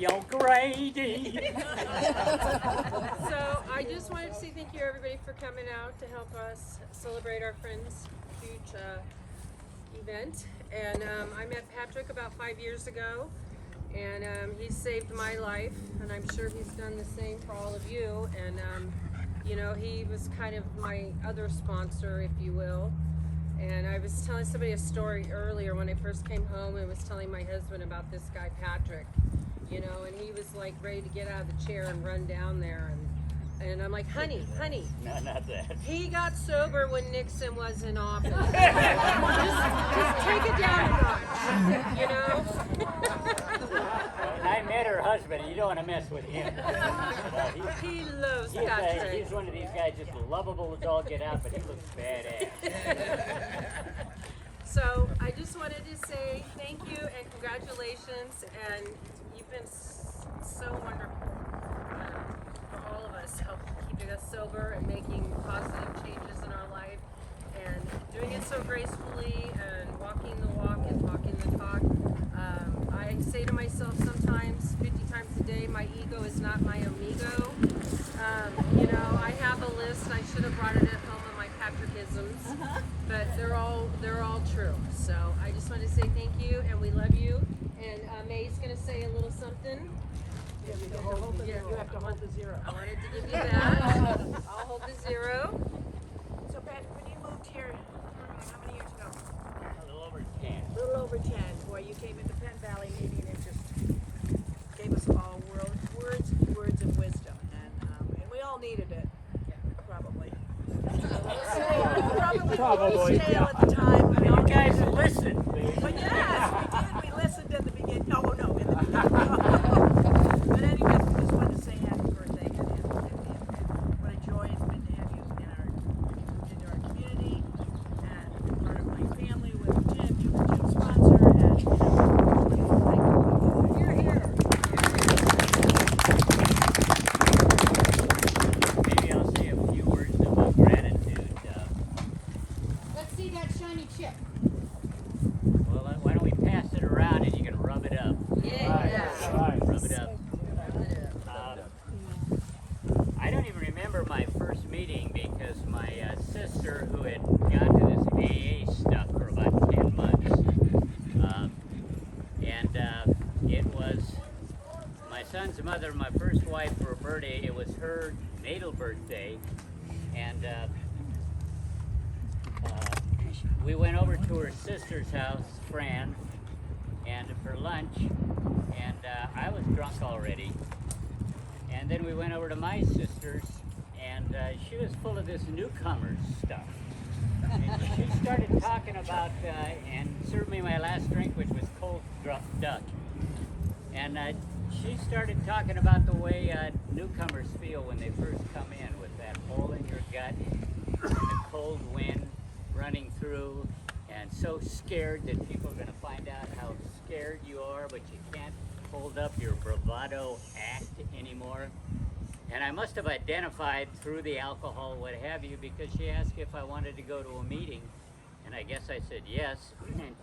You're Grady. So I just wanted to say thank you everybody for coming out to help us celebrate our friend's huge event. And I met Patrick about 5 years ago, and he saved my life, and I'm sure he's done the same for all of you. And you know, he was kind of my other sponsor, if you will. And I was telling somebody a story earlier when I first came home, and was telling my husband about this guy Patrick, you know, and he was like ready to get out of the chair and run down there, and I'm like, honey, No, not that. he got sober when Nixon was in office. just take it down a notch, you know? I met her husband, and you don't want to mess with him. He loves He's Patrick. he's one of these guys, just lovable as all get out, but he looks badass. So I just wanted to say thank you and congratulations, and you've been so wonderful for all of us, keeping us sober and making positive changes in our life, and doing it so gracefully and walking the walk and talking the talk. I say to myself sometimes, 50 times a day, my ego is not my amigo. You know, I have a list. I should have brought it at home of my Patrickisms, but they're all true. So I just want to say thank you, and we love you. And May's going to say a little something. You have to hold the zero. I wanted to give you that. I'll hold the zero. So Pat, when you moved here, how many years ago? A little over 10. A little over 10. Boy, you came into Penn Valley meeting and just gave us all words of wisdom, and we all needed it, probably. Probably stale at the time. We all You guys needed it. listen, baby. But yes, we did. We listened at the beginning. No, in the beginning. But anyways, we just wanted to say happy birthday and what a joy it's been to have you in our community and part of my family with Jim. You were Jim's sponsor, and you're here. Maybe I'll say a few words of gratitude. Let's see that shiny chip. Well, why don't we pass it around and you can rub it up. Yeah. Rub it up. I don't even remember my first meeting because my sister, who had gone to this AA stuff for about 10 months, and it was my son's mother, my first wife, for her birthday. It was her natal birthday, and we went over to her sister's house, Fran, and for lunch, and I was drunk already. And then we went over to my sister's, and she was full of this newcomers stuff. And she started talking about, and served me my last drink, which was cold duck. And she started talking about the way newcomers feel when they first come in, with that hole in your gut, and the cold wind running through, and so scared that people are going to find out how scared you are, but you can't hold up your bravado act anymore. And I must have identified through the alcohol, what have you, because she asked if I wanted to go to a meeting, and I guess I said yes.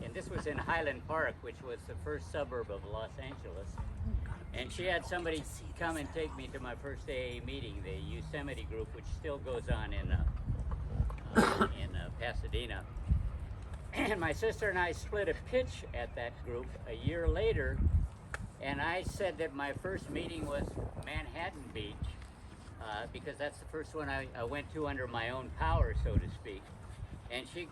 And this was in Highland Park, which was the first suburb of Los Angeles. And she had somebody come and take me to my first AA meeting, the Yosemite group, which still goes on in Pasadena. And my sister and I split a pitch at that group a year later, and I said that my first meeting was Manhattan Beach, because that's the first one I went to under my own power, so to speak. And she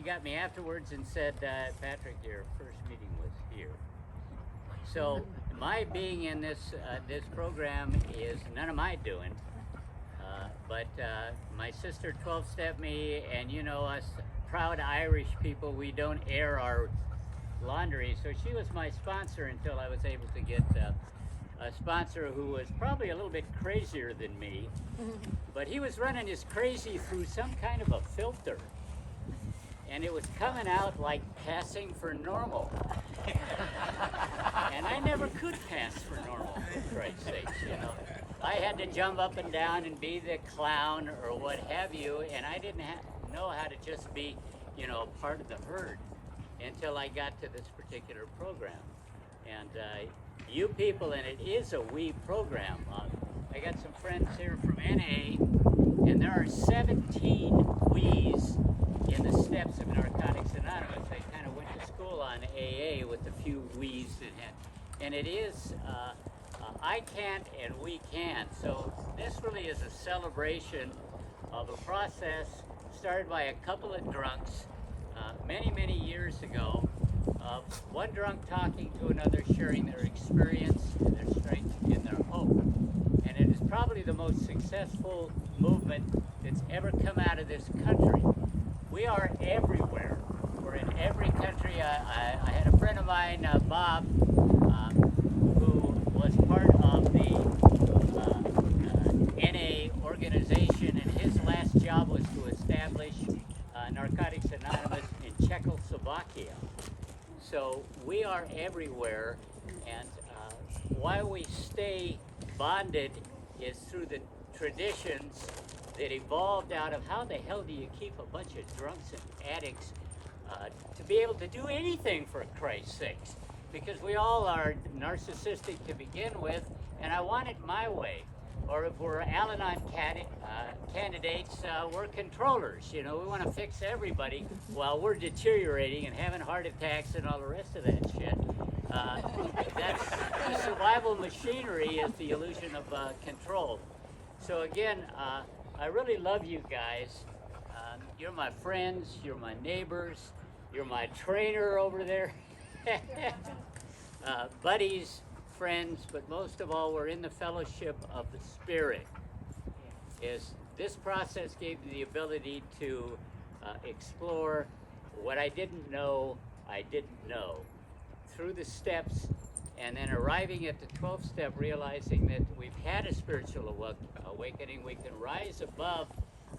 got me afterwards and said, Patrick, your first meeting was here. So my being in this program is none of my doing, but my sister 12-stepped me, and you know, us proud Irish people, we don't air our laundry, so she was my sponsor until I was able to get a sponsor who was probably a little bit crazier than me, but he was running his crazy through some kind of a filter, and it was coming out like passing for normal. And I never could pass for normal, for Christ's sakes, you know. I had to jump up and down and be the clown or what have you, and I didn't know how to just be, you know, part of the herd until I got to this particular program. And you people, and it is a we program. I got some friends here from NA, and there are 17 we's in the steps of Narcotics Anonymous. I kind of went to school on AA with a few we's that had, and it is I can't and we can. So this really is a celebration of a process started by a couple of drunks many, many years ago, of one drunk talking to another, sharing their experience and their strength and their hope. And it is probably the most successful movement that's ever come out of this country. We are everywhere. We're in every country. I had a friend of mine, Bob, who was part of the NA organization, and his last job was to establish Narcotics Anonymous in Czechoslovakia. So we are everywhere, and why we stay bonded is through the traditions that evolved out of how the hell do you keep a bunch of drunks and addicts to be able to do anything, for Christ's sakes, because we all are narcissistic to begin with, and I want it my way. Or if we're Al-Anon candidates, we're controllers. You know, we want to fix everybody while we're deteriorating and having heart attacks and all the rest of that shit. That's the survival machinery, is the illusion of control. So again, I really love you guys. You're my friends, you're my neighbors, you're my trainer over there. Buddies, friends, but most of all, we're in the fellowship of the Spirit. This process gave me the ability to explore what I didn't know I didn't know through the steps, and then arriving at the 12th step, realizing that we've had a spiritual awakening. We can rise above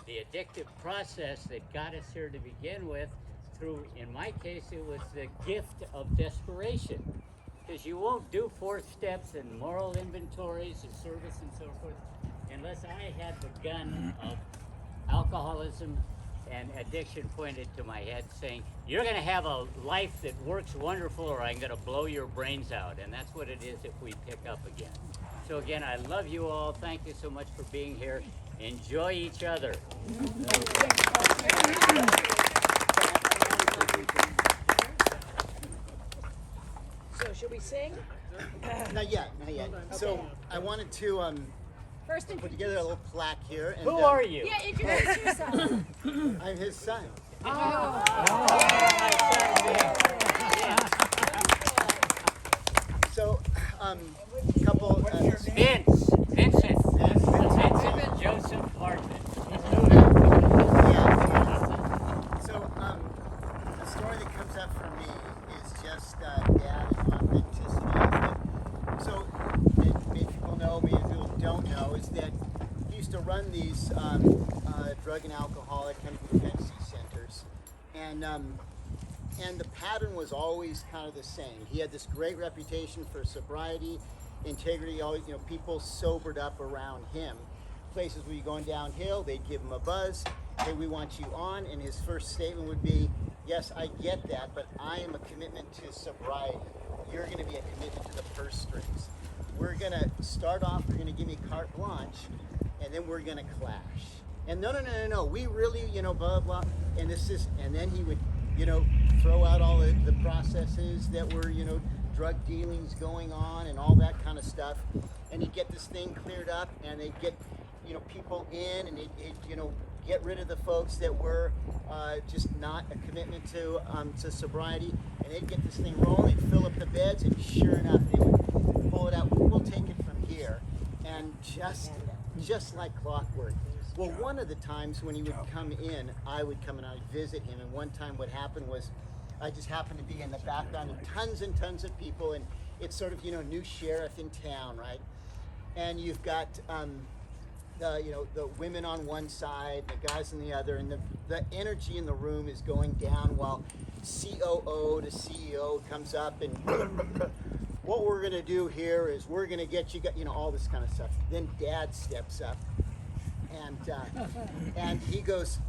the addictive process that got us here to begin with through, in my case, it was the gift of desperation. Because you won't do 4 steps and moral inventories and service and so forth unless I had the gun of alcoholism and addiction pointed to my head saying, you're going to have a life that works wonderful, or I'm going to blow your brains out. And that's what it is if we pick up again. So again, I love you all. Thank you so much for being here. Enjoy each other. So should we sing? Not yet, not yet. So I wanted to First put together a little plaque here. And, Who are you? Yeah, introduce yourself. I'm his son. So, couple. Vincent Joseph Hartman. Yeah. So, the story that comes up for me is just Dad and authenticity. So, maybe people know, maybe people don't know, is that he used to run these drug and alcoholic chemical dependency centers, and the pattern was always kind of the same. He had this great reputation for sobriety, integrity. Always, people sobered up around him. Places where you're going downhill, they'd give him a buzz. Hey, we want you on. And his first statement would be, yes, I get that, but I am a commitment to sobriety. You're going to be a commitment to the purse strings. We're going to start off, you're going to give me carte blanche, and then we're going to clash. And no, we really, blah, blah. And then he would, throw out all the processes that were, drug dealings going on and all that kind of stuff. And he'd get this thing cleared up, and they'd get, people in, and he'd get rid of the folks that were just not a commitment to sobriety, and they'd get this thing rolling, they'd fill up the beds, and sure enough, they would pull it out. We'll take it from here. And just like clockwork. Well, one of the times when he would come in, I would come and I'd visit him, and one time what happened was I just happened to be in the background and tons of people, and it's sort of, new sheriff in town, right? And you've got the women on one side, the guys on the other, and the energy in the room is going down while COO to CEO comes up and what we're gonna do here is we're gonna get you, all this kind of stuff. Then Dad steps up and he goes,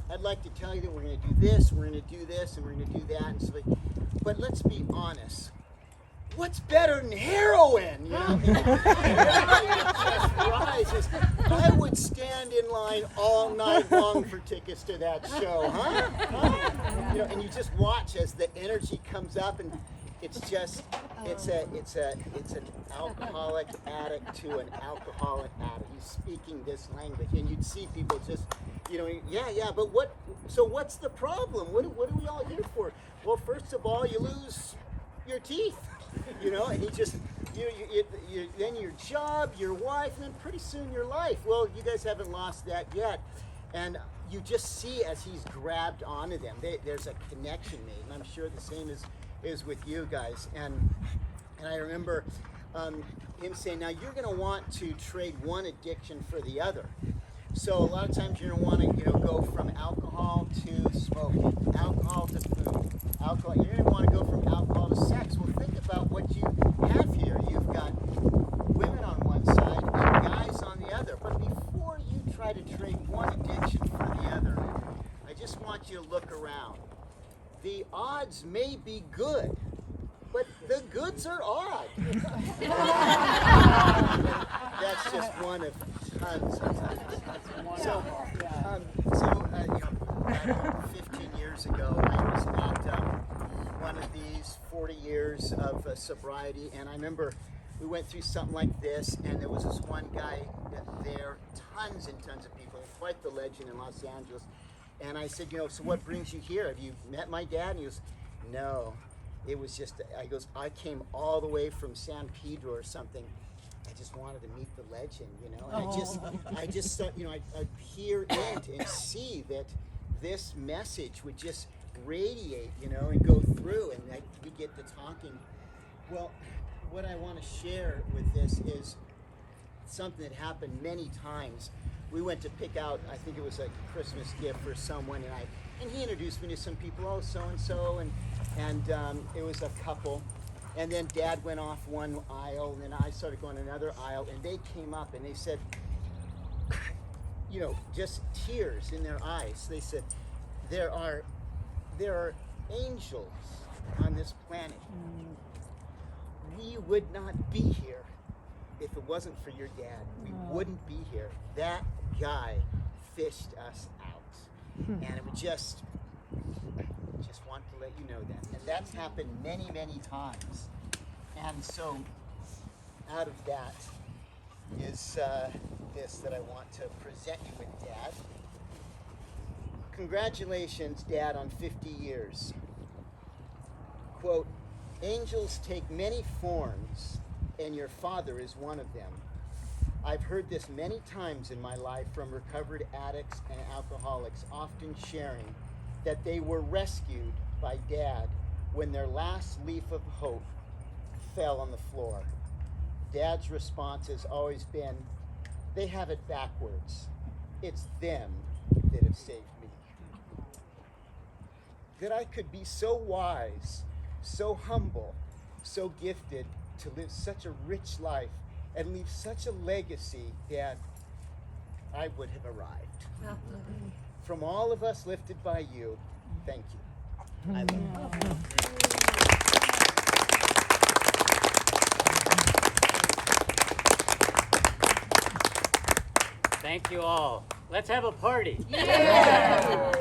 I'd like to tell you that we're gonna do this, and we're gonna do that, and so but let's be honest. what's better than heroin? You know, and everybody just rises. I would stand in line all night long for tickets to that show, huh? You know, and you just watch as the energy comes up, and it's just, it's an alcoholic addict to an alcoholic addict. He's speaking this language, and you'd see people just, you know, yeah, but what's the problem? What are we all here for? Well, first of all, you lose your teeth, you know, and you then your job, your wife, and then pretty soon your life. Well, you guys haven't lost that yet, and you just see as he's grabbed onto them, there's a connection made, and I'm sure the same is with you guys. And I remember him saying, now you're going to want to trade one addiction for the other. So a lot of times you're going to want to, you know, go from alcohol to smoking, alcohol to food, alcohol. You're going to want to go from alcohol to sex. Well, think about what you have here. You've got women on one side and guys on the other. But before you try to trade one addiction for the other, I just want you to look around. The odds may be good, but the goods are odd. That's just one of tons of times. So, you know, 15 years ago, I was at one of these 40 years of sobriety, and I remember we went through something like this, and there was this one guy there, tons and tons of people, quite the legend in Los Angeles. And I said, you know, so what brings you here? Have you met my dad? And he goes, no. It was just, I came all the way from San Pedro or something. I just wanted to meet the legend, you know. And I just, you know, I'd peer in and see that this message would just radiate, you know, and go through, and we get to talking. Well, what I want to share with this is something that happened many times. We went to pick out, I think it was a Christmas gift for someone, and he introduced me to some people, oh, so-and-so, and it was a couple. And then Dad went off one aisle, and then I started going another aisle, and they came up and they said, you know, just tears in their eyes. They said, there are angels on this planet. We would not be here if it wasn't for your dad. We wouldn't be here. That guy fished us out. And it would just want to let you know that. And that's happened many, many times. And so out of that is this that I want to present you with, Dad. Congratulations, Dad, on 50 years. Quote, angels take many forms, and your father is one of them. I've heard this many times in my life from recovered addicts and alcoholics, often sharing that they were rescued by Dad when their last leaf of hope fell on the floor. Dad's response has always been, they have it backwards. It's them that have saved me. That I could be so wise, so humble, so gifted to live such a rich life and leave such a legacy, Dad, I would have arrived. From all of us lifted by you, thank you. I love you. Thank you all. Let's have a party. Yeah.